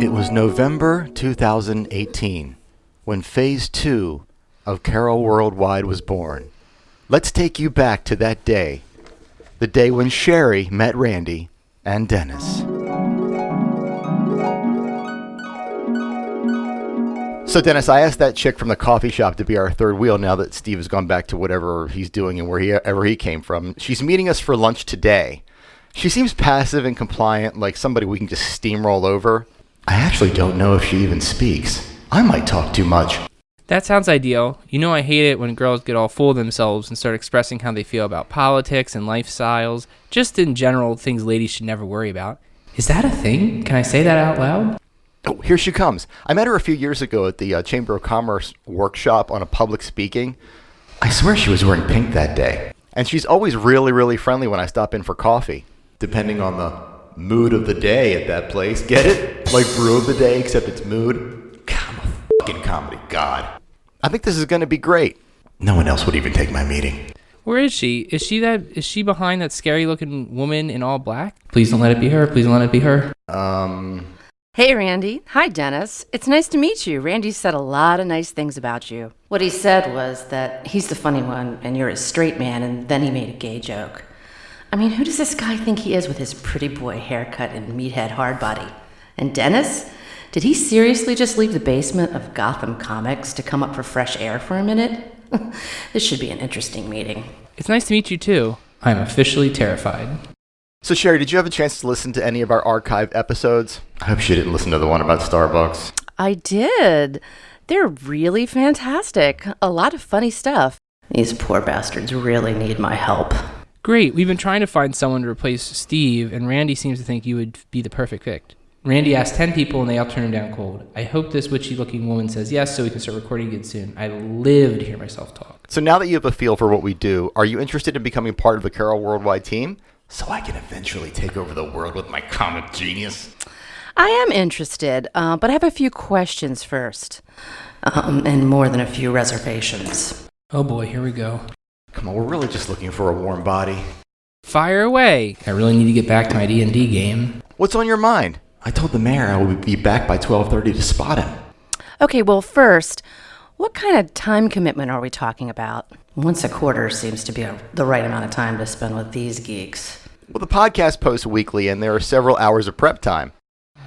It was November 2018 when Phase 2 of Carroll Worldwide was born. Let's take you back to that day, the day when Sherri met Randy and Dennis. So Dennis, I asked that chick from the coffee shop to be our third wheel now that Steve has gone back to whatever he's doing and wherever he came from. She's meeting us for lunch today. She seems passive and compliant, like somebody we can just steamroll over. I actually don't know if she even speaks. I might talk too much. That sounds ideal. You know I hate it when girls get all full of themselves and start expressing how they feel about politics and lifestyles, just in general things ladies should never worry about. Is that a thing? Can I say that out loud? Oh, here she comes. I met her a few years ago at the Chamber of Commerce workshop on a public speaking. I swear she was wearing pink that day. And she's always really, really friendly when I stop in for coffee, depending on the mood of the day at that place. Get it? Like brew of the day, except it's mood. God, I'm a fucking comedy god. I think this is going to be great. No one else would even take my meeting. Where is she? Is she behind that scary looking woman in all black? Please don't let it be her. Please don't let it be her. Hey, Randy. Hi, Dennis. It's nice to meet you. Randy said a lot of nice things about you. What he said was that he's the funny one and you're a straight man, and then he made a gay joke. I mean, who does this guy think he is with his pretty boy haircut and meathead hard body? And Dennis? Did he seriously just leave the basement of Gotham Comics to come up for fresh air for a minute? This should be an interesting meeting. It's nice to meet you too. I'm officially terrified. So Sherri, did you have a chance to listen to any of our archived episodes? I hope she didn't listen to the one about Starbucks. I did. They're really fantastic. A lot of funny stuff. These poor bastards really need my help. Great. We've been trying to find someone to replace Steve, and Randy seems to think you would be the perfect fit. Randy asked 10 people, and they all turned him down cold. I hope this witchy-looking woman says yes so we can start recording again soon. I live to hear myself talk. So now that you have a feel for what we do, are you interested in becoming part of the Carroll Worldwide team? So I can eventually take over the world with my comic genius. I am interested, but I have a few questions first. And more than a few reservations. Oh boy, here we go. Come on, we're really just looking for a warm body. Fire away. I really need to get back to my D&D game. What's on your mind? I told the mayor I would be back by 12:30 to spot him. Okay, well, first, what kind of time commitment are we talking about? Once a quarter seems to be the right amount of time to spend with these geeks. Well, the podcast posts weekly, and there are several hours of prep time.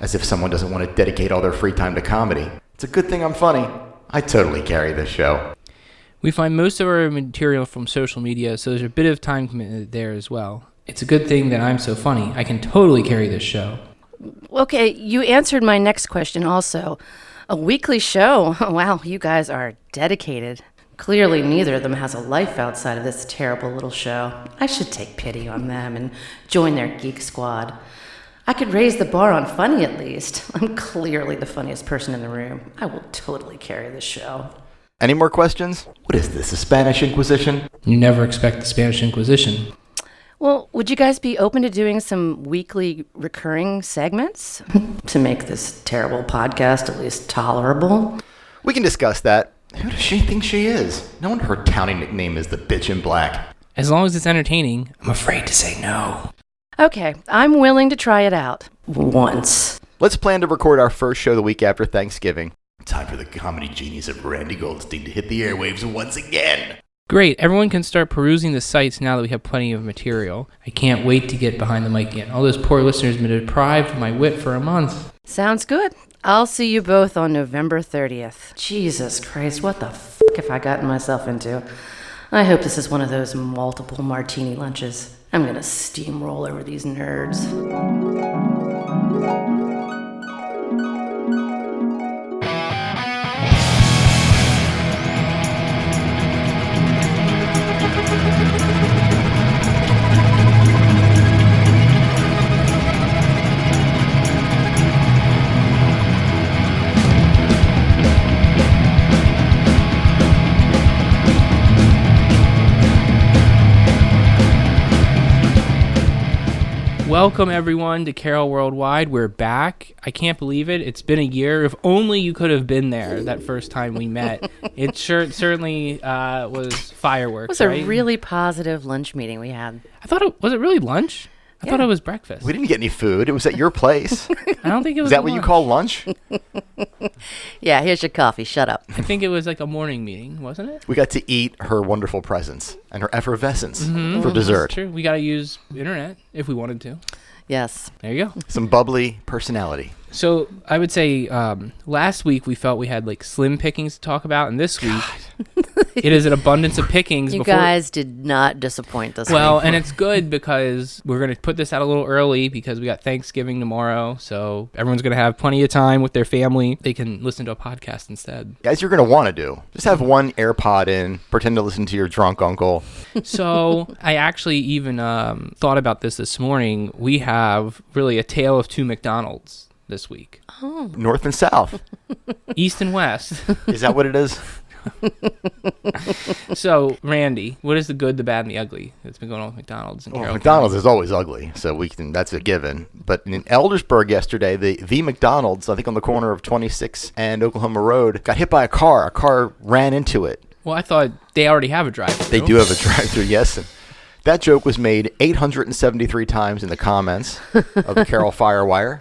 As if someone doesn't want to dedicate all their free time to comedy. It's a good thing I'm funny. I totally carry this show. We find most of our material from social media, so there's a bit of time commitment there as well. It's a good thing that I'm so funny. I can totally carry this show. Okay, you answered my next question also. A weekly show? Wow, you guys are dedicated. Clearly, neither of them has a life outside of this terrible little show. I should take pity on them and join their geek squad. I could raise the bar on funny at least. I'm clearly the funniest person in the room. I will totally carry this show. Any more questions? What is this, the Spanish Inquisition? You never expect the Spanish Inquisition. Well, would you guys be open to doing some weekly recurring segments to make this terrible podcast at least tolerable? We can discuss that. Who does she think she is? No wonder her townie nickname is the Bitch in Black. As long as it's entertaining, I'm afraid to say no. Okay, I'm willing to try it out. Once. Let's plan to record our first show the week after Thanksgiving. Time for the comedy genius of Randy Goldstein to hit the airwaves once again. Great, everyone can start perusing the sites now that we have plenty of material. I can't wait to get behind the mic again. All those poor listeners have been deprived of my wit for a month. Sounds good. I'll see you both on November 30th. Jesus Christ, what the fuck have I gotten myself into? I hope this is one of those multiple martini lunches. I'm gonna steamroll over these nerds. Welcome, everyone, to Carroll Worldwide. We're back. I can't believe it. It's been a year. If only you could have been there that first time we met. It certainly was fireworks, It was right? a really positive lunch meeting we had. I thought was it really lunch? I thought it was breakfast. We didn't get any food. It was at your place. I don't think it was. Is that what you call lunch? Yeah, here's your coffee. Shut up. I think it was like a morning meeting, wasn't it? We got to eat her wonderful presents and her effervescence for dessert. That's true. We got to use internet if we wanted to. Yes. There you go. Some bubbly personality. So I would say last week we felt we had like slim pickings to talk about, and this week it is an abundance of pickings. You guys did not disappoint us. Well, and it's good because we're going to put this out a little early because we got Thanksgiving tomorrow, so everyone's going to have plenty of time with their family. They can listen to a podcast instead. As you're going to want to do. Just have one AirPod in, pretend to listen to your drunk uncle. So I actually even thought about this morning. We have really a tale of two McDonald's this week. Oh. North and south. East and west. Is that what it is? So, Randy, what is the good, the bad, and the ugly that's been going on with McDonald's? And Well, McDonald's is always ugly, so that's a given. But in Eldersburg yesterday, the McDonald's, I think on the corner of 26 and Oklahoma Road, got hit by a car. A car ran into it. Well, I thought they already have a drive-thru. They do have a drive-thru, yes. And that joke was made 873 times in the comments of the Carroll Firewire.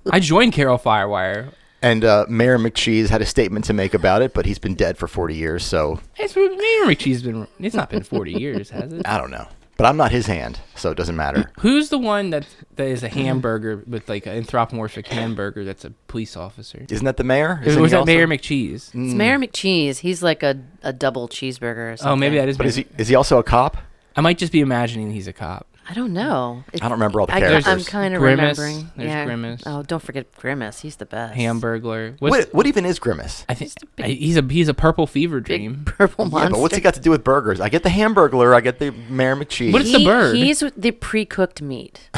I joined Carroll Firewire. And Mayor McCheese had a statement to make about it, but he's been dead for 40 years, so... Mayor McCheese it's not been 40 years, has it? I don't know. But I'm not his hand, so it doesn't matter. Who's the one that is a hamburger with like an anthropomorphic hamburger that's a police officer? Isn't that the mayor? Or was that Mayor McCheese? It's Mayor McCheese. He's like a double cheeseburger or something. Oh, maybe that is. But is he also a cop? I might just be imagining he's a cop. I don't know. I don't remember all the characters. I'm kind of Grimace. remembering. There's Grimace. Oh, don't forget Grimace. He's the best. Hamburglar. What even is Grimace? I think he's a purple fever dream. Big purple monster. Yeah, but what's he got to do with burgers? I get the Hamburglar. I get the Mayor McCheese. What is the bird? He's the pre-cooked meat.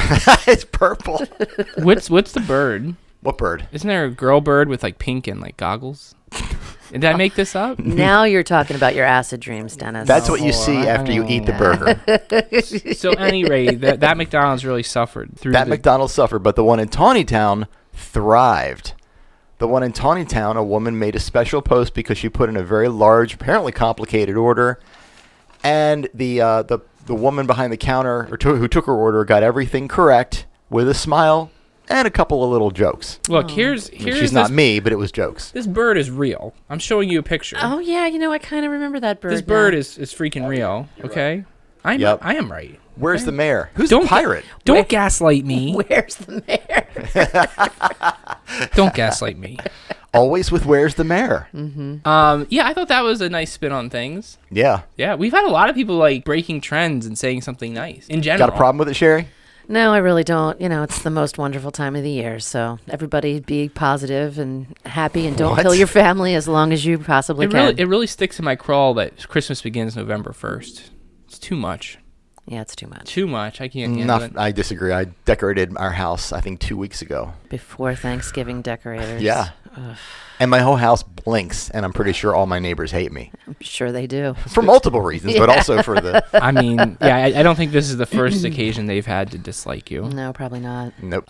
It's purple. What's the bird? What bird? Isn't there a girl bird with like pink and like goggles? Did I make this up? Now you're talking about your acid dreams, Dennis. That's what you see after you eat the burger. So at any rate, that McDonald's really suffered through McDonald's suffered, but the one in Tawnytown thrived. The one in Tawnytown, a woman made a special post because she put in a very large, apparently complicated order, and the woman behind the counter who took her order got everything correct with a smile and a couple of little jokes. Look, here's She's not me, but it was jokes. This bird is real. I'm showing you a picture. Oh yeah, I kind of remember that bird. This bird is freaking real. Okay, I am right. Where's the mayor? Who's the pirate? Don't gaslight me. Where's the mayor? Don't gaslight me. Always with where's the mayor? Mm-hmm. Yeah, I thought that was a nice spin on things. Yeah. Yeah, we've had a lot of people like breaking trends and saying something nice in general. Got a problem with it, Sherri? No, I really don't. It's the most wonderful time of the year. So everybody be positive and happy and don't kill your family as long as you possibly can. It really sticks in my crawl that Christmas begins November 1st. It's too much. Yeah, it's too much. Too much. I can't handle it. I disagree. I decorated our house, I think, 2 weeks ago. Before Thanksgiving decorators. Yeah. Ugh. And my whole house blinks, and I'm pretty sure all my neighbors hate me. I'm sure they do. For multiple reasons, but also for the... I mean, yeah, I don't think this is the first occasion they've had to dislike you. No, probably not. Nope.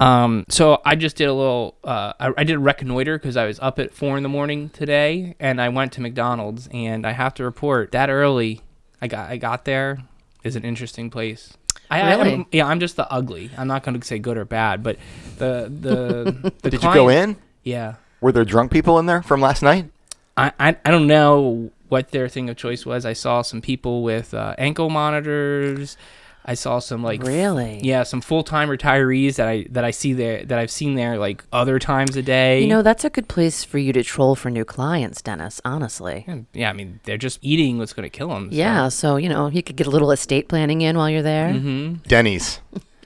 So I just did a little, I did a reconnoiter because I was up at 4 a.m. today, and I went to McDonald's, and I have to report that early, I got there, is an interesting place. Really? I'm just the ugly. I'm not going to say good or bad, but the Did you go in? Yeah. Were there drunk people in there from last night? I don't know what their thing of choice was. I saw some people with ankle monitors. I saw some really, some full-time retirees that I see there that I've seen there like other times a day. That's a good place for you to troll for new clients, Dennis. Honestly. Yeah, I mean they're just eating what's going to kill them. Yeah, so you could get a little estate planning in while you're there. Mm-hmm. Denny's.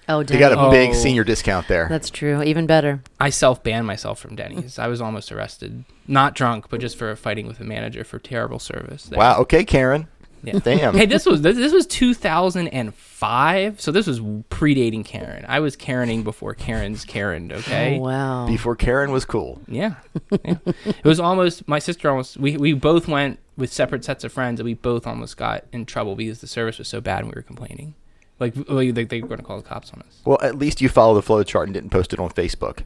Oh, They got a big senior discount there. That's true. Even better. I self-banned myself from Denny's. I was almost arrested. Not drunk, but just for fighting with a manager for terrible service. Wow. Okay, Karen. Yeah. Damn. Hey, this was 2005, so this was predating Karen. I was Karening before Karen's Karened, okay? Oh, wow. Before Karen was cool. Yeah. It was almost, my sister almost, we both went with separate sets of friends, and we both almost got in trouble because the service was so bad and we were complaining. Like they were going to call the cops on us. Well, at least you followed the flow chart and didn't post it on Facebook.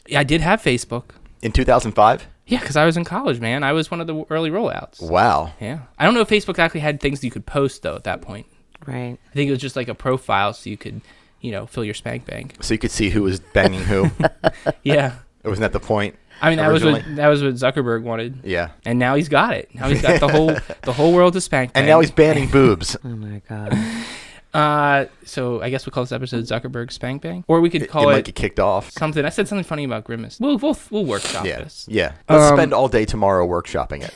Yeah, I did have Facebook. In 2005? Yeah, because I was in college, man. I was one of the early rollouts. Wow. Yeah. I don't know if Facebook actually had things you could post, though, at that point. Right. I think it was just like a profile so you could fill your spank bank. So you could see who was banging who. Yeah. Wasn't that the point? I mean, originally? that was what Zuckerberg wanted. Yeah. And now he's got it. Now he's got the whole world to spank. And now he's banning boobs. Oh my god. So I guess we'll call this episode Zuckerberg Spank Bang, or we could call it it might get kicked off. something. I said something funny about Grimace. We'll workshop this. Yeah. Let's spend all day tomorrow workshopping it.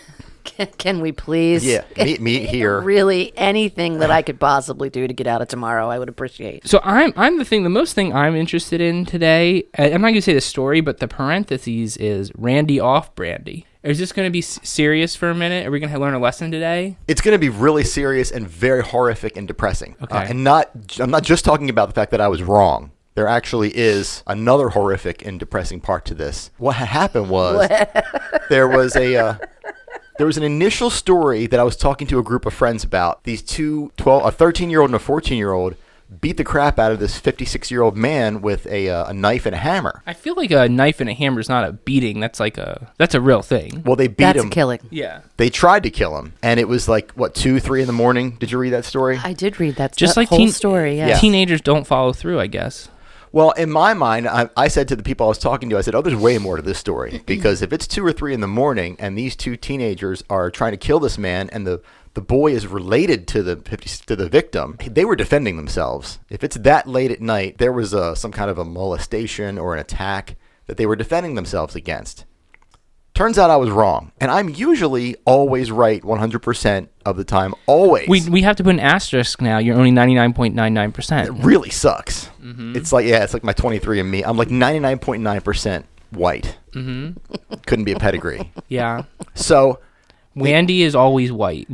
Can we please? Yeah. Meet here. Really, anything that I could possibly do to get out of tomorrow, I would appreciate. So the most thing I'm interested in today. I'm not going to say the story, but the parentheses is Randy off Brandy. Is this going to be serious for a minute? Are we going to learn a lesson today? It's going to be really serious and very horrific and depressing. Okay. I'm not just talking about the fact that I was wrong. There actually is another horrific and depressing part to this. What had happened was there was an initial story that I was talking to a group of friends about. These a 13-year-old and a 14-year-old beat the crap out of this 56-year-old man with a knife and a hammer. I feel like a knife and a hammer is not a beating. That's a real thing. Well, they beat him. That's killing. Yeah. They tried to kill him, and it was like 2, 3 in the morning. Did you read that story? I did read that. Just that like whole story. Yeah. Teenagers don't follow through, I guess. Well, in my mind, I said to the people I was talking to, I said, there's way more to this story. Because if it's 2 or 3 in the morning and these 2 teenagers are trying to kill this man and the boy is related to the victim, they were defending themselves. If it's that late at night, there was some kind of a molestation or an attack that they were defending themselves against. Turns out I was wrong. And I'm usually always right 100% of the time. Always. We have to put an asterisk now. You're only 99.99%. It really sucks. Mm-hmm. It's like my 23andMe. I'm like 99.9% white. Mm-hmm. Couldn't be a pedigree. Yeah. So Wandy is always white.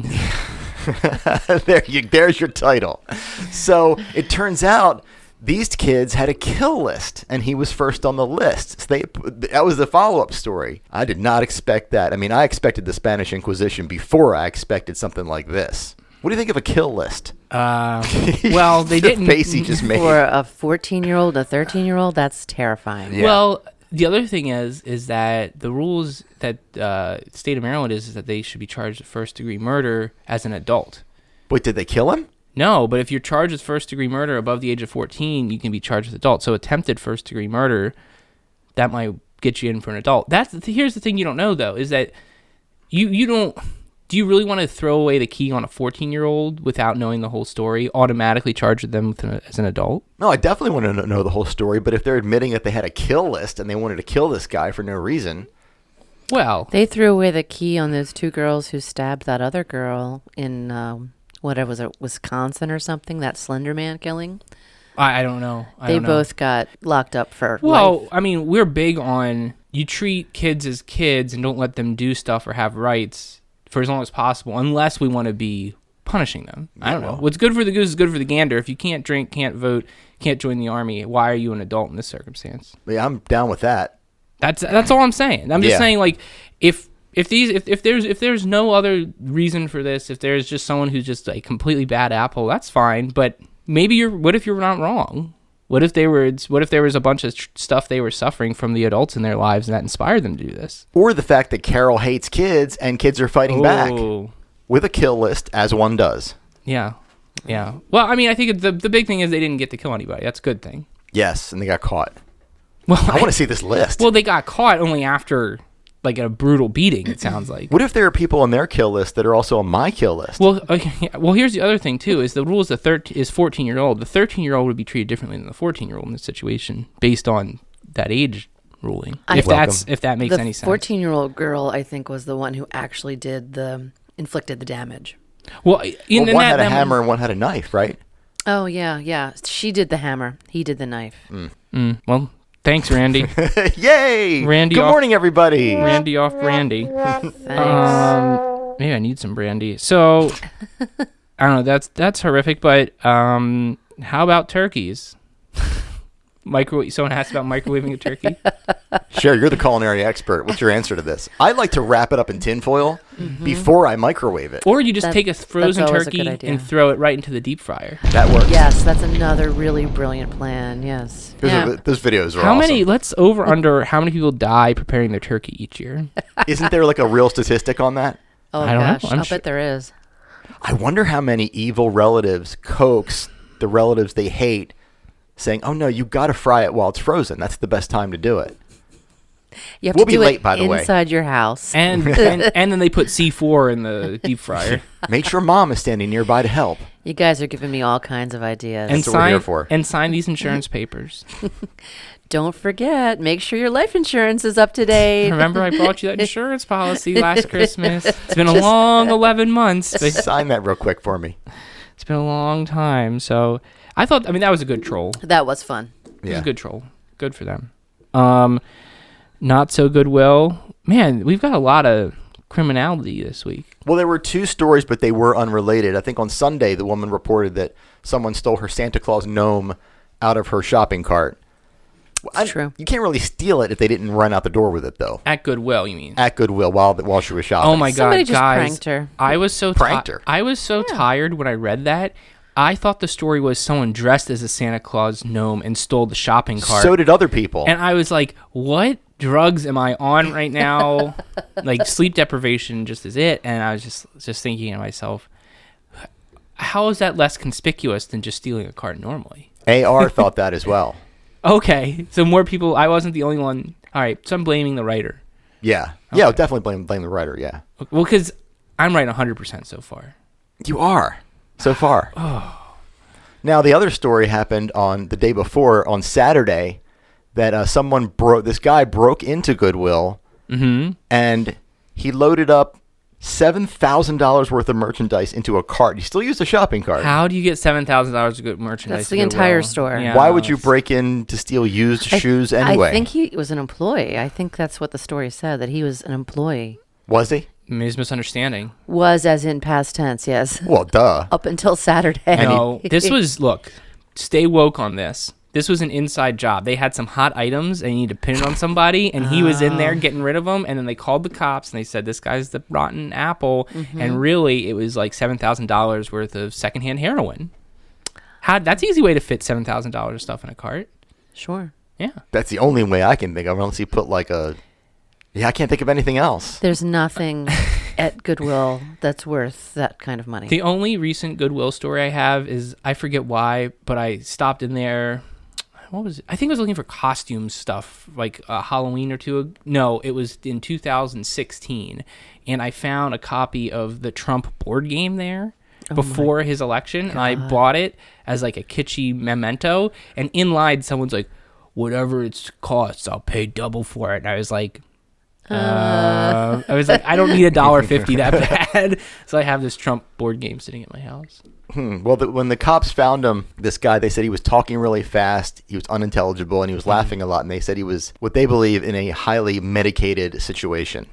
there's your title. So it turns out these kids had a kill list, and he was first on the list. So that was the follow-up story. I did not expect that. I mean, I expected the Spanish Inquisition before I expected something like this. What do you think of a kill list? Well, they didn't. The face he just made. For a 14-year-old, a 13-year-old, that's terrifying. Yeah. Well, the other thing is that the rules that state of Maryland is that they should be charged with first-degree murder as an adult. Wait, did they kill him? No, but if you're charged with first-degree murder above the age of 14, you can be charged with adult. So attempted first-degree murder, that might get you in for an adult. Here's the thing you don't know, though, is that you don't... Do you really want to throw away the key on a 14-year-old without knowing the whole story, automatically charge them as an adult? No, I definitely want to know the whole story, but if they're admitting that they had a kill list and they wanted to kill this guy for no reason... Well... They threw away the key on those 2 girls who stabbed that other girl in, whatever was it, Wisconsin or something, that Slender Man killing. I don't know. They both got locked up for Well, life. I mean, we're big on you treat kids as kids and don't let them do stuff or have rights for as long as possible, unless we want to be punishing them. I don't know. What's good for the goose is good for the gander. If you can't drink, can't vote, can't join the army, why are you an adult in this circumstance? Yeah, I'm down with that. That's all I'm saying. I'm just saying, like, if there's no other reason for this, if there's just someone who's just a completely bad apple, that's fine. But maybe what if you're not wrong? What if there was a bunch of stuff they were suffering from the adults in their lives and that inspired them to do this? Or the fact that Carroll hates kids and kids are fighting back with a kill list, as one does. Yeah. Yeah. Well, I mean, I think the big thing is they didn't get to kill anybody. That's a good thing. Yes, and they got caught. Well, I want to see this list. Well, they got caught only after, like, a brutal beating, it sounds like. What if there are people on their kill list that are also on my kill list? Well, okay, yeah. Well, here's the other thing, too, is the rule is 14-year-old. The 13-year-old would be treated differently than the 14-year-old in this situation based on that age ruling. If that makes any sense. The 14-year-old girl, I think, was the one who actually inflicted the damage. Well, one had a hammer and one had a knife, right? Oh, yeah. She did the hammer. He did the knife. Well, thanks, Randy. Yay! Randy Good morning, everybody. Randy off brandy. Thanks. Maybe I need some brandy. So, I don't know. That's horrific. But how about turkeys? Someone asked about microwaving a turkey. Sherri, you're the culinary expert. What's your answer to this? I like to wrap it up in tinfoil before I microwave it. Or you just take a frozen always a turkey good idea. and throw it right into the deep fryer. That works. Yes, that's another really brilliant plan. Yes. Those videos are How awesome. many? Let's under how many people die preparing their turkey each year? Isn't there like a real statistic on that? Oh, I don't know. gosh. I'm I'll sure- bet there is. I wonder how many evil relatives coax the relatives they hate saying, "Oh no, you got to fry it while it's frozen. That's the best time to do it." You have We'll to be do late, it by the way. inside your house. And then they put C4 in the deep fryer. Make sure mom is standing nearby to help. You guys are giving me all kinds of ideas. And That's what we're here for. And sign these insurance papers. Don't forget, make sure your life insurance is up to date. Remember I bought you that insurance policy last Christmas. It's been a long 11 months. But Sign that real quick for me. it's been a long time. So I that was a good troll. That was fun. It was Yeah. a good troll. Good for them. Not so goodwill. Man, we've got a lot of criminality this week. Well, there were 2 stories, but they were unrelated. I think on Sunday, the woman reported that someone stole her Santa Claus gnome out of her shopping cart. True. You can't really steal it if they didn't run out the door with it, though. At Goodwill, you mean? At Goodwill while she was shopping. Oh my Somebody God, just guys! pranked her. I was so Pranked her? I was so tired when I read that. I thought the story was someone dressed as a Santa Claus gnome and stole the shopping cart. So did other people. And I was like, what drugs am I on right now? Like sleep deprivation just is it. And I was just thinking to myself, how is that less conspicuous than just stealing a cart normally? AR thought that as well. Okay, so more people. I wasn't the only one. All right, so I'm blaming the writer. Yeah. Yeah, I'll definitely blame the writer, yeah. Well, because I'm right 100% so far. You are. So far. Now, the other story happened on the day before, on Saturday, that this guy broke into Goodwill, and he loaded up $7,000 worth of merchandise into a cart. He still used a shopping cart. How do you get $7,000 of good merchandise? That's the to entire Goodwill? store. Yeah, Why would you it's- break in to steal used shoes anyway? I think he was an employee. I think that's what the story said, that he was an employee. Was he? Maybe it's misunderstanding. Was as in past tense, yes. Well, duh. Up until Saturday. No, this was, look, stay woke on this. This was an inside job. They had some hot items and you need to pin it on somebody, and he was in there getting rid of them, and then they called the cops and they said, this guy's the rotten apple, and really it was like $7,000 worth of secondhand heroin. That's an easy way to fit $7,000 of stuff in a cart. Sure. Yeah. That's the only way I can think of, unless he put like a... Yeah, I can't think of anything else. There's nothing at Goodwill that's worth that kind of money. The only recent Goodwill story I have is, I forget why, but I stopped in there. What was it? I think I was looking for costume stuff, like a Halloween or two. No, it was in 2016. And I found a copy of the Trump board game there before his election. And I bought it as like a kitschy memento. And in line, someone's like, whatever it costs, I'll pay double for it. And I was like, I don't need $1.50 that bad. So I have this Trump board game sitting at my house. Well, when the cops found him, this guy, they said he was talking really fast, he was unintelligible, and he was laughing a lot. And they said he was, what they believe, in a highly medicated situation.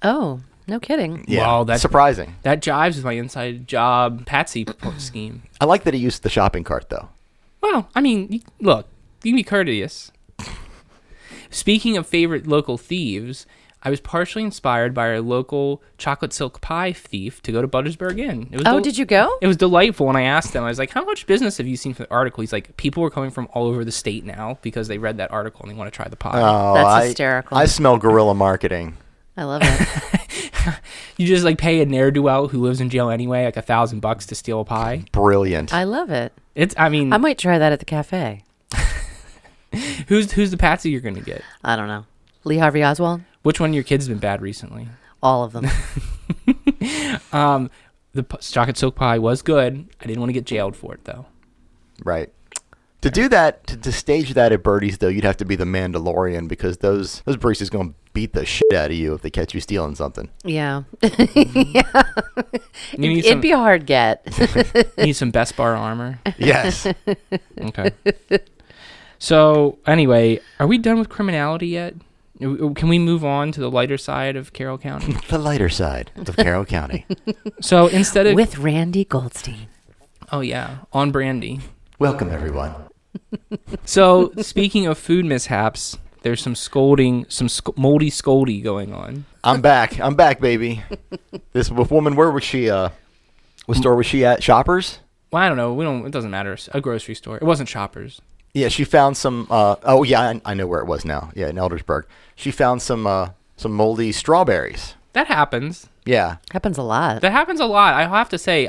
Oh, no kidding. Yeah, Wow, that's surprising. That jives with my inside job Patsy scheme. I like that he used the shopping cart, though. Well, I mean, look, you can be courteous. Speaking of favorite local thieves, I was partially inspired by our local chocolate silk pie thief to go to Buttersburg Inn. It was Did you go? It was delightful when I asked him. I was like, how much business have you seen for the article? He's like, people are coming from all over the state now because they read that article and they want to try the pie. Oh, That's hysterical. I smell guerrilla marketing. I love it. You just like pay a ne'er-do-well who lives in jail anyway, like $1,000 to steal a pie. Brilliant. I love it. I mean, I might try that at the cafe. who's the Patsy you're going to get? I don't know. Lee Harvey Oswald? Which one of your kids has been bad recently? All of them. The chocolate silk pie was good. I didn't want to get jailed for it, though. Right. To do that, to stage that at Birdie's, though, you'd have to be the Mandalorian, because those baristas going to beat the shit out of you if they catch you stealing something. Yeah. It'd be a hard get. You need some Best Bar armor. Yes. Okay. So, anyway, are we done with criminality yet? Can we move on to the lighter side of Carroll County? The lighter side of Carroll County. So, instead of... With Randy Goldstein. Oh, yeah. On Brandy. Welcome, everyone. So, speaking of food mishaps, there's some scolding, moldy scoldy going on. I'm back, baby. This woman, where was she? What store was she at? Shoppers? Well, I don't know. It doesn't matter. A grocery store. It wasn't Shoppers. Yeah, she found some. Oh, yeah, I know where it was now. Yeah, in Eldersburg. She found some moldy strawberries. That happens. Yeah. Happens a lot. That happens a lot. I have to say,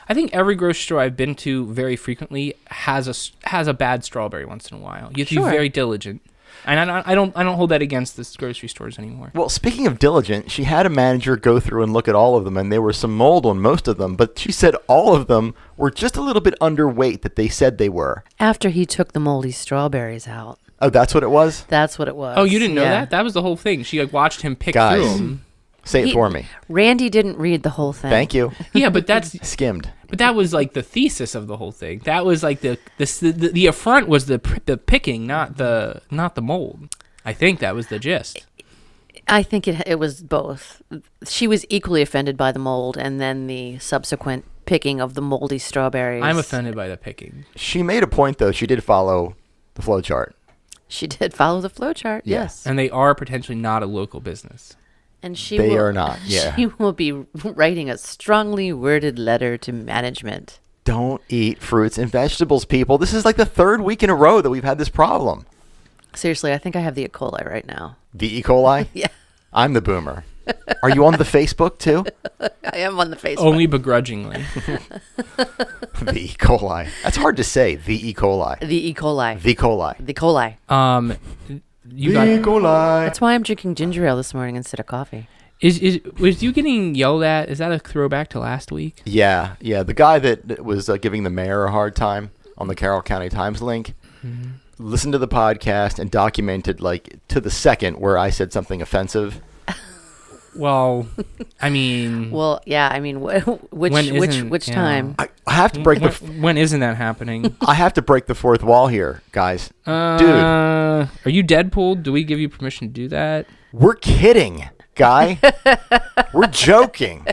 I think every grocery store I've been to very frequently has a bad strawberry once in a while. You have to be very diligent. And I don't hold that against the grocery stores anymore. Well, speaking of diligent, she had a manager go through and look at all of them, and there was some mold on most of them, but she said all of them were just a little bit underweight that they said they were. After he took the moldy strawberries out. Oh, that's what it was? That's what it was. Oh, you didn't know that? That was the whole thing. She watched him pick through them. Say it for me. Randy didn't read the whole thing. Thank you. Yeah, but that's skimmed. But that was like the thesis of the whole thing. That was like the affront was the picking, not the mold. I think that was the gist. I think it was both. She was equally offended by the mold and then the subsequent picking of the moldy strawberries. I'm offended by the picking. She made a point, though. She did follow the flow chart. She did follow the flow chart, yes. And they are potentially not a local business. And they are not, yeah. She will be writing a strongly worded letter to management. Don't eat fruits and vegetables, people. This is like the third week in a row that we've had this problem. Seriously, I think I have the E. coli right now. The E. coli? Yeah. I'm the boomer. Are you on the Facebook, too? I am on the Facebook. Only begrudgingly. The E. coli. That's hard to say, the E. coli. The E. coli. The coli. The coli. The E. coli. That's why I'm drinking ginger ale this morning instead of coffee. Was you getting yelled at? Is that a throwback to last week? Yeah. The guy that was giving the mayor a hard time on the Carroll County Times link listened to the podcast and documented, like, to the second where I said something offensive. Well, I mean... Well, yeah, I mean, which time? I have to break when isn't that happening? I have to break the fourth wall here, guys. Dude. Are you Deadpool? Do we give you permission to do that? We're kidding, guy. We're joking.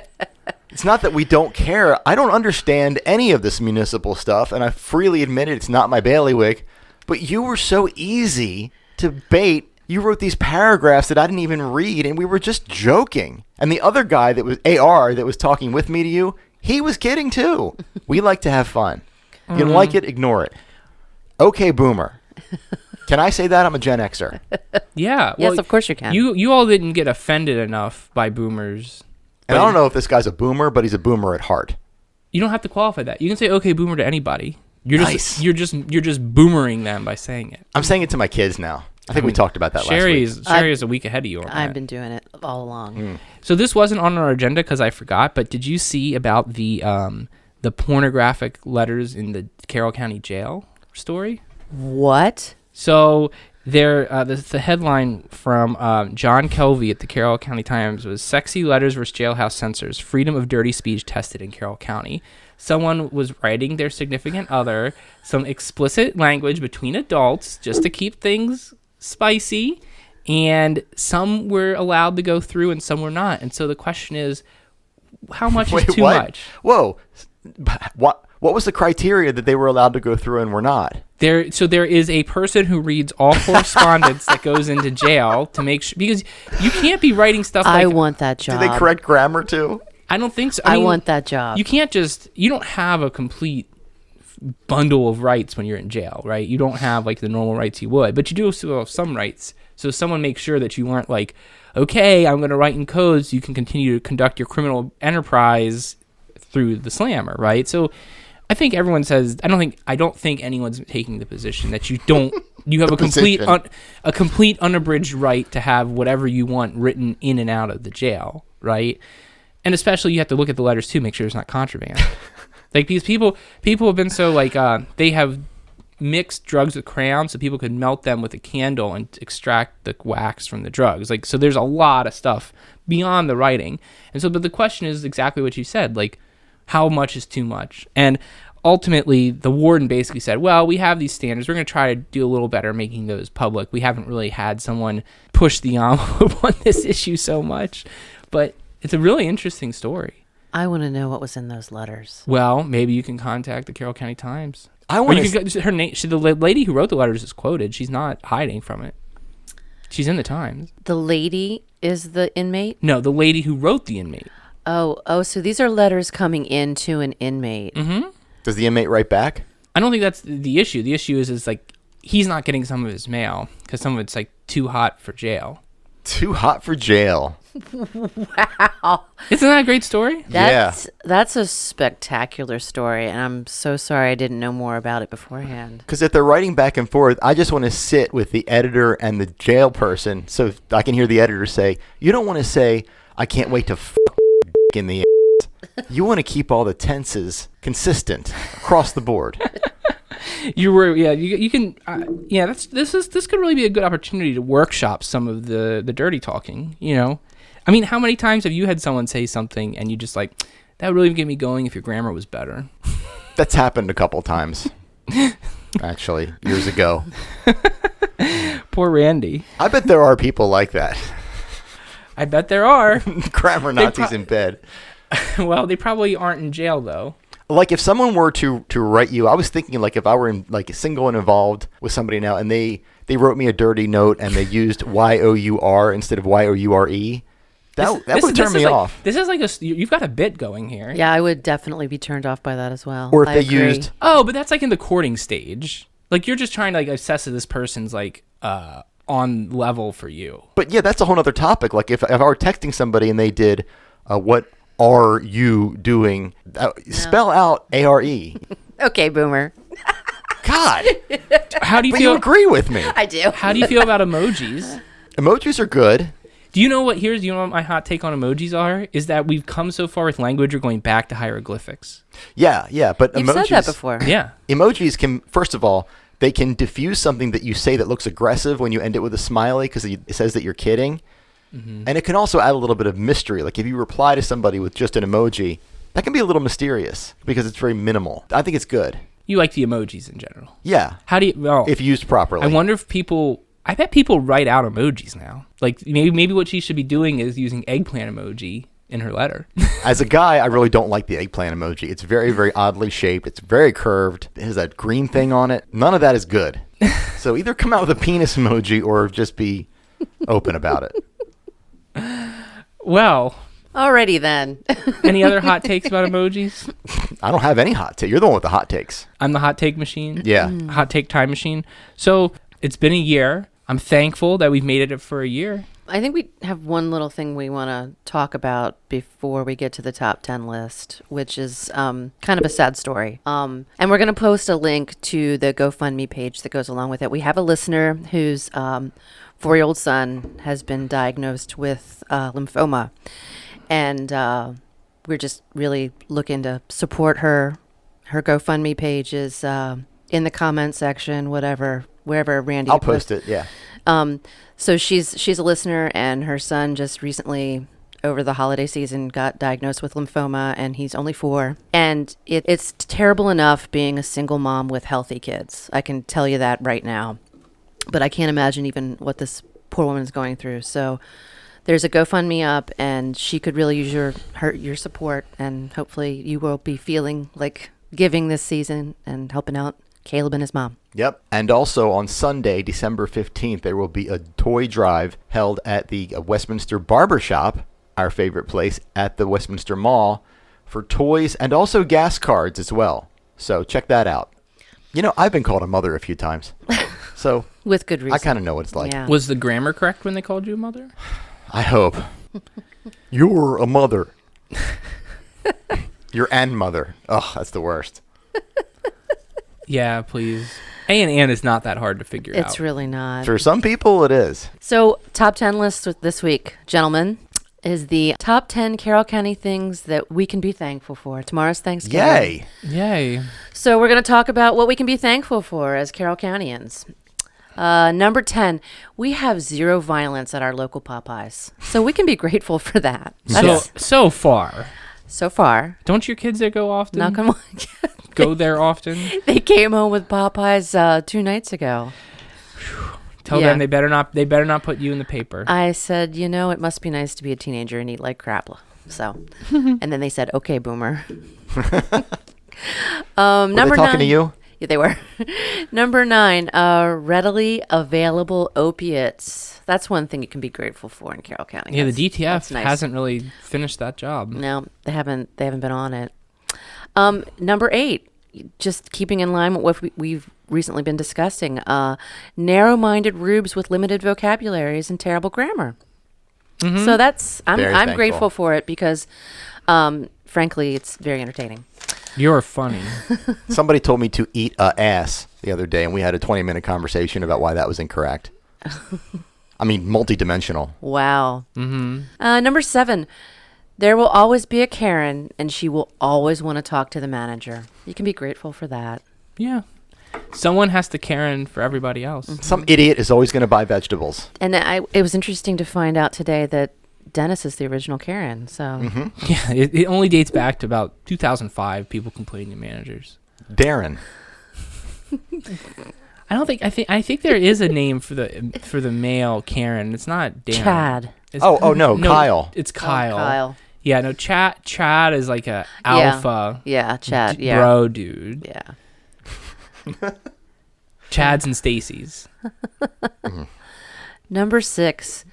It's not that we don't care. I don't understand any of this municipal stuff, and I freely admit it's not my bailiwick, but you were so easy to bait. You wrote these paragraphs that I didn't even read, and we were just joking. And the other guy that was AR that was talking with me to you, he was kidding too. We like to have fun. You don't like it, ignore it. Okay, boomer. Can I say that? I'm a Gen Xer. Yeah. Yes, of course you can. You all didn't get offended enough by boomers. And I don't know if this guy's a boomer, but he's a boomer at heart. You don't have to qualify that. You can say okay boomer to anybody. You're just boomering them by saying it. I'm saying it to my kids now. I think we talked about that last week. Sherri is a week ahead of you on that. I've been doing it all along. So this wasn't on our agenda because I forgot, but did you see about the pornographic letters in the Carroll County jail story? What? So the headline from John Kelvey at the Carroll County Times was "Sexy Letters vs. Jailhouse Censors: Freedom of Dirty Speech Tested in Carroll County." Someone was writing their significant other some explicit language between adults just to keep things spicy, and some were allowed to go through and some were not. And so the question is, how much is too much? Whoa. What was the criteria that they were allowed to go through and were not? There is a person who reads all correspondence that goes into jail to make sure, because you can't be writing stuff like... I want that job. Do they correct grammar too? I don't think so. I want that job. You don't have a complete bundle of rights when you're in jail, right? You don't have like the normal rights you would, but you do still have some rights. So someone makes sure that you aren't like, okay, I'm going to write in codes so you can continue to conduct your criminal enterprise through the slammer, right? So I think everyone says, I don't think anyone's taking the position that you have a complete unabridged right to have whatever you want written in and out of the jail, right? And especially you have to look at the letters too, make sure it's not contraband. Like these people have been so like they have mixed drugs with crayons so people could melt them with a candle and extract the wax from the drugs. Like, so there's a lot of stuff beyond the writing. And so, but the question is exactly what you said, like how much is too much? And ultimately the warden basically said, well, we have these standards. We're going to try to do a little better making those public. We haven't really had someone push the envelope on this issue so much, but it's a really interesting story. I want to know what was in those letters. Well, maybe you can contact the Carroll County Times. Her name. The lady who wrote the letters is quoted. She's not hiding from it. She's in the Times. The lady is the inmate? No, the lady who wrote the inmate. Oh, so these are letters coming in to an inmate. Mm-hmm. Does the inmate write back? I don't think that's the issue. The issue is like he's not getting some of his mail because some of it's like too hot for jail. Too hot for jail. Wow. Isn't that a great story? That's a spectacular story, and I'm so sorry I didn't know more about it beforehand. Because if they're writing back and forth, I just want to sit with the editor and the jail person so I can hear the editor say, you don't want to say, I can't wait to in the ass. You want to keep all the tenses consistent across the board. You can this could really be a good opportunity to workshop some of the dirty talking, you know. I mean, how many times have you had someone say something and you just like, that would really get me going if your grammar was better? That's happened a couple times. Actually, years ago. Poor Randy. I bet there are people like that. I bet there are. Grammar Nazis in bed. Well, they probably aren't in jail though. Like if someone were to write you, I was thinking like if I were in like single and involved with somebody now and they wrote me a dirty note and they used Y-O-U-R instead of Y-O-U-R-E, that would turn me off. This is like you've got a bit going here. Yeah, I would definitely be turned off by that as well. Or if they used... Oh, but that's like in the courting stage. Like you're just trying to like assess if this person's like on level for you. But yeah, that's a whole other topic. Like if I were texting somebody and they did what are you doing? Spell out A-R-E. Okay, boomer. God. How do you but feel? You agree with me. I do. How do you feel about emojis? Emojis are good. Do you know what my hot take on emojis are? Is that we've come so far with language, we're going back to hieroglyphics. Yeah, but You've emojis... said that before. Yeah. Emojis can, first of all, they can diffuse something that you say that looks aggressive when you end it with a smiley because it says that you're kidding. Mm-hmm. And it can also add a little bit of mystery. Like if you reply to somebody with just an emoji, that can be a little mysterious because it's very minimal. I think it's good. You like the emojis in general. Yeah. How do you... Oh, if used properly. I wonder if people... I bet people write out emojis now. Like maybe what she should be doing is using eggplant emoji in her letter. As a guy, I really don't like the eggplant emoji. It's very, very oddly shaped. It's very curved. It has that green thing on it. None of that is good. So either come out with a penis emoji or just be open about it. Well... Alrighty then. Any other hot takes about emojis? I don't have any hot take. You're the one with the hot takes. I'm the hot take machine? Yeah. Hot take time machine. So it's been a year. I'm thankful that we've made it for a year. I think we have one little thing we want to talk about before we get to the top 10 list, which is kind of a sad story. And we're going to post a link to the GoFundMe page that goes along with it. We have a listener whose 4-year-old son has been diagnosed with lymphoma. And we're just really looking to support her. Her GoFundMe page is in the comment section, wherever Randy. I'll post it, yeah. So she's a listener, and her son just recently, over the holiday season, got diagnosed with lymphoma, and he's only 4. And it's terrible enough being a single mom with healthy kids. I can tell you that right now. But I can't imagine even what this poor woman's going through. So there's a GoFundMe up, and she could really use your support, and hopefully you will be feeling like giving this season and helping out Caleb and his mom. Yep. And also on Sunday, December 15th, there will be a toy drive held at the Westminster Barbershop, our favorite place, at the Westminster Mall, for toys and also gas cards as well. So check that out. You know, I've been called a mother a few times. So with good reason. I kind of know what it's like. Yeah. Was the grammar correct when they called you a mother? I hope. You're a mother. You're an mother. Oh, that's the worst. Yeah, please. A is not that hard to figure out. It's really not. For some people, it is. So, top 10 list this week, gentlemen, is the top 10 Carroll County things that we can be thankful for. Tomorrow's Thanksgiving. Yay. So, we're going to talk about what we can be thankful for as Carroll Countyans. Number 10, we have 0 violence at our local Popeyes. So, we can be grateful for that. So far. So far. Don't your kids there go often? Knock on wood. Go there often? They came home with Popeyes 2 nights ago. Tell them they better not put you in the paper. I said, it must be nice to be a teenager and eat like crap. So, and then they said, okay, boomer. Were Number they talking 9, to you? Yeah, they were. Number 9, readily available opiates. That's one thing you can be grateful for in Carroll County. Yeah, the DTF that's nice. hasn't really finished that job. No, they haven't been on it. Number 8, just keeping in line with what we've recently been discussing, narrow-minded rubes with limited vocabularies and terrible grammar. So that's I'm Very I'm thankful. grateful for it because, frankly, it's very entertaining. You're funny. Somebody told me to eat a ass the other day, and we had a 20-minute conversation about why that was incorrect. I mean, multidimensional. Wow. Number 7, there will always be a Karen, and she will always want to talk to the manager. You can be grateful for that. Yeah. Someone has to Karen for everybody else. Some idiot is always going to buy vegetables. And it was interesting to find out today that Dennis is the original Karen. So Yeah, it only dates back to about 2005. People complaining to managers. Darren. I think there is a name for the male Karen. It's not Darren. Chad. It's, No, Kyle. It's Kyle. Kyle. Yeah, no, Chad is like a alpha Yeah, Chad. Yeah. bro dude. Yeah. Chads and Stacy's. Number 6,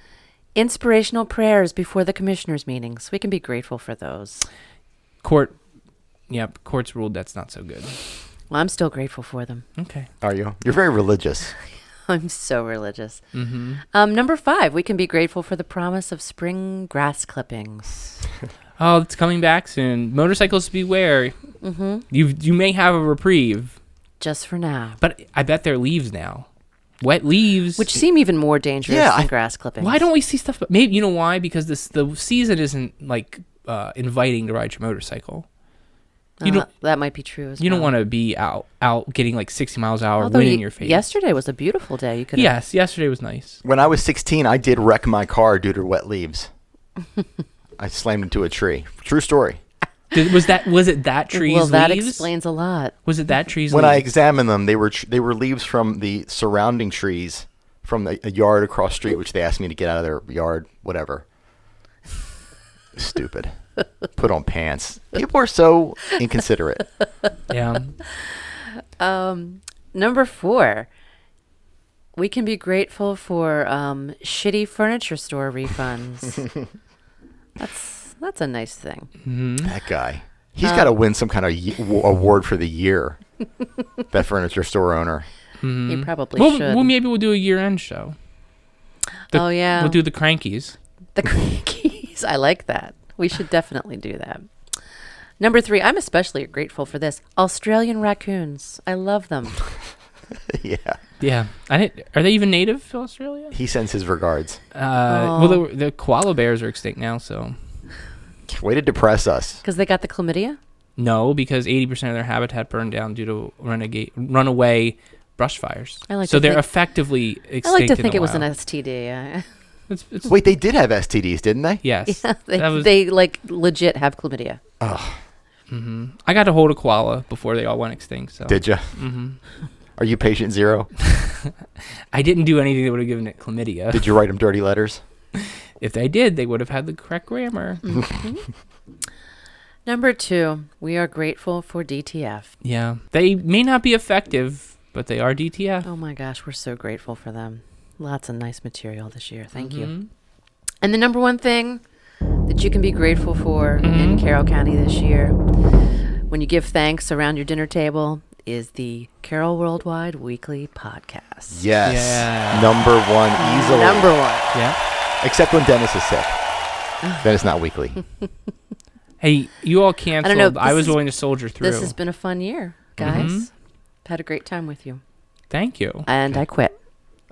inspirational prayers before the commissioners' meetings. We can be grateful for those. Court's ruled that's not so good. Well, I'm still grateful for them. Okay. Are you? You're very religious. I'm so religious. Number 5, we can be grateful for the promise of spring grass clippings. Oh, it's coming back soon. Motorcycles beware. You may have a reprieve, Just for now. but I bet they're leaves now. Wet leaves. Which seem even more dangerous than grass clippings. Why don't we see stuff? Maybe you know why? Because the season isn't like inviting to ride your motorcycle. You don't. That might be true as You well. don't want to be out getting like 60 miles an hour, Although wind in your face. yesterday was a beautiful day. You could Yes, yesterday was nice. When I was 16, I did wreck my car due to wet leaves. I slammed into a tree. True story. Was it that tree's Well, that leaves? explains a lot. Was it that tree's When I leaves? examined them, they were leaves from the surrounding trees from a yard across street, which they asked me to get out of their yard. Whatever. Stupid. Put on pants. People are so inconsiderate. Yeah. Number 4, we can be grateful for shitty furniture store refunds. That's a nice thing. That guy. He's got to win some kind of award for the year. That furniture store owner. He probably Well, should. maybe we'll do a year-end show. Oh, yeah. We'll do the Crankies. The cookies. I like that. We should definitely do that. Number 3, I'm especially grateful for this. Australian raccoons. I love them. Yeah. Yeah. Are they even native to Australia? He sends his regards. Well, the koala bears are extinct now, so. Way to depress us. Because they got the chlamydia? No, because 80% of their habitat burned down due to runaway brush fires. So they're effectively extinct. I like to in think the it was an wild. STD. It's, Wait, they did have STDs, didn't they? yes. Yeah, they like legit have chlamydia. I got to hold a koala before they all went extinct. So. Did you? Are you patient zero? I didn't do anything that would have given it chlamydia. Did you write them dirty letters? If they did, they would have had the correct grammar. Number 2, we are grateful for DTF. Yeah. They may not be effective, but they are DTF. Oh my gosh, we're so grateful for them. Lots of nice material this year. Thank you. And the number 1 thing that you can be grateful for in Carroll County this year, when you give thanks around your dinner table, is the Carroll Worldwide Weekly Podcast. Yes. Yeah. Number 1 easily. Number 1. Yeah. Except when Dennis is sick. Then it's not weekly. Hey, you all canceled. I don't know, I was willing to soldier through. This has been a fun year, guys. Had a great time with you. Thank you. And I quit.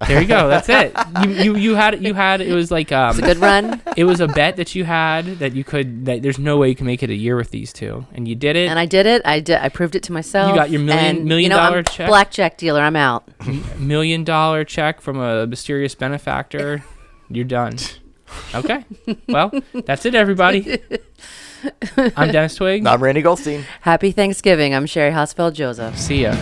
There you go. That's it. You had it was like It's a good run. it was a bet that you had that there's no way you can make it a year with these two, and you did it. And I did it. I proved it to myself. You got your million dollar I'm check? Blackjack dealer. I'm out. $1 million check from a mysterious benefactor. You're done. Okay. Well, that's it, everybody. I'm Dennis Twigg. I'm Randy Goldstein. Happy Thanksgiving. I'm Sherri Hosfeld Joseph. See ya.